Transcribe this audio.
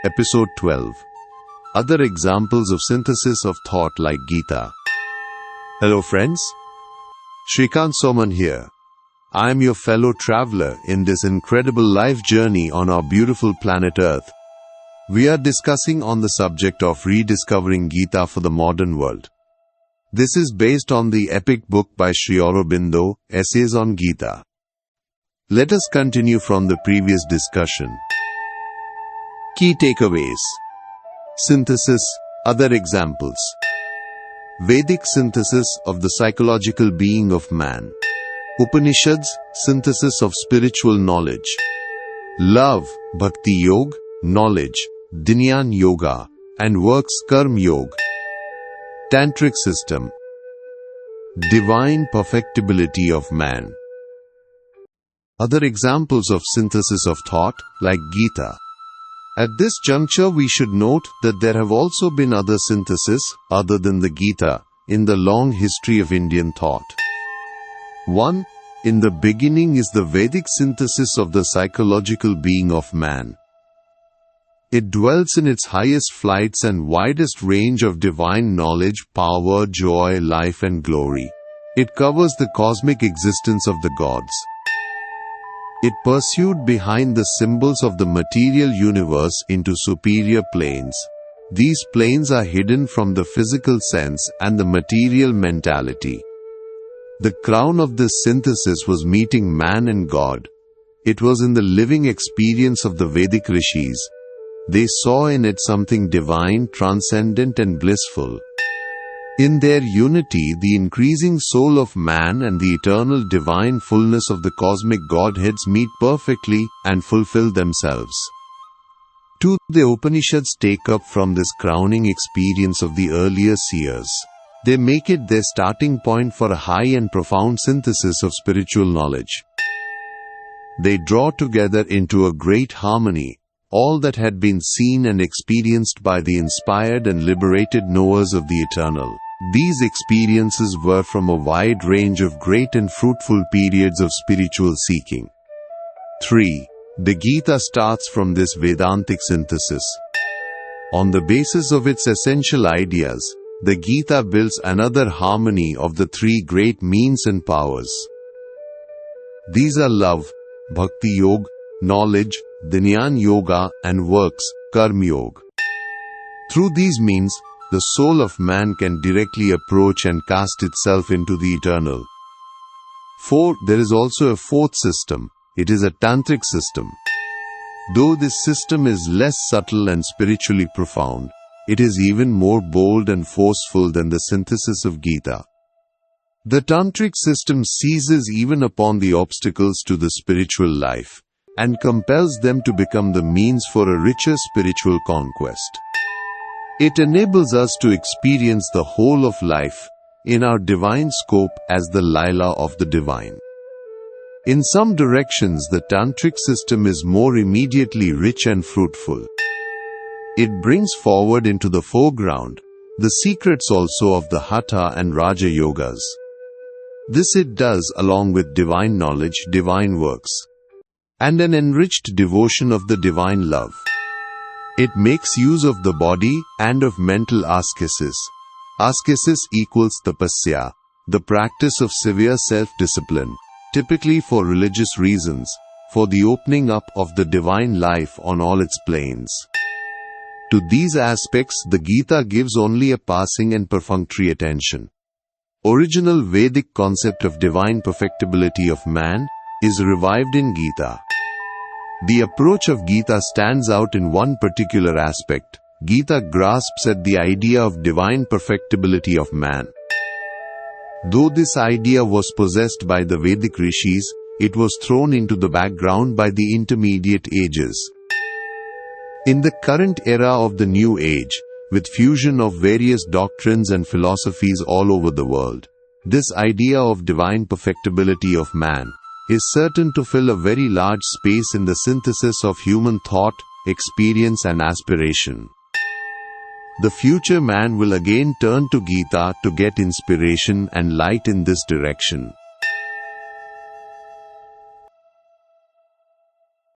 Episode 12. Other examples of synthesis of thought like Gita. Hello friends, Shrikant Soman here. I am your fellow traveler in this incredible life journey on our beautiful planet Earth. We are discussing on the subject of rediscovering Gita for the modern world. This is based on the epic book by Sri Aurobindo, Essays on Gita. Let us continue from the previous discussion. Key takeaways. Synthesis, other examples. Vedic synthesis of the psychological being of man. Upanishads, synthesis of spiritual knowledge. Love, Bhakti Yoga, knowledge, Dnyan Yoga, and works Karma Yoga. Tantric system. Divine perfectibility of man. Other examples of synthesis of thought, like Gita. At this juncture we should note that there have also been other syntheses, other than the Gita, in the long history of Indian thought. 1. In the beginning is the Vedic synthesis of the psychological being of man. It dwells in its highest flights and widest range of divine knowledge, power, joy, life and glory. It covers the cosmic existence of the gods. It pursued behind the symbols of the material universe into superior planes. These planes are hidden from the physical sense and the material mentality. The crown of this synthesis was meeting man and God. It was in the living experience of the Vedic Rishis. They saw in it something divine, transcendent and blissful. In their unity, the increasing soul of man and the eternal divine fullness of the cosmic godheads meet perfectly and fulfill themselves. 2. The Upanishads take up from this crowning experience of the earlier seers. They make it their starting point for a high and profound synthesis of spiritual knowledge. They draw together into a great harmony all that had been seen and experienced by the inspired and liberated knowers of the eternal. These experiences were from a wide range of great and fruitful periods of spiritual seeking. 3. The Gita starts from this Vedantic synthesis. On the basis of its essential ideas, the Gita builds another harmony of the three great means and powers. These are love, Bhakti Yoga, knowledge, Dnyan Yoga, and works, Karma Yoga. Through these means, the soul of man can directly approach and cast itself into the eternal. 4. There is also a fourth system. It is a Tantric system. Though this system is less subtle and spiritually profound, it is even more bold and forceful than the synthesis of Gita. The Tantric system seizes even upon the obstacles to the spiritual life and compels them to become the means for a richer spiritual conquest. It enables us to experience the whole of life in our divine scope as the Lila of the divine. In some directions, the Tantric system is more immediately rich and fruitful. It brings forward into the foreground the secrets also of the Hatha and Raja Yogas. This it does along with divine knowledge, divine works, and an enriched devotion of the divine love. It makes use of the body and of mental ascesis. Ascesis equals tapasya, the practice of severe self-discipline, typically for religious reasons, for the opening up of the divine life on all its planes. To these aspects, the Gita gives only a passing and perfunctory attention. Original Vedic concept of divine perfectibility of man is revived in Gita. The approach of Gita stands out in one particular aspect. Gita grasps at the idea of divine perfectibility of man. Though this idea was possessed by the Vedic Rishis, it was thrown into the background by the intermediate ages. In the current era of the New Age, with fusion of various doctrines and philosophies all over the world, this idea of divine perfectibility of man is certain to fill a very large space in the synthesis of human thought, experience and aspiration. The future man will again turn to Gita to get inspiration and light in this direction.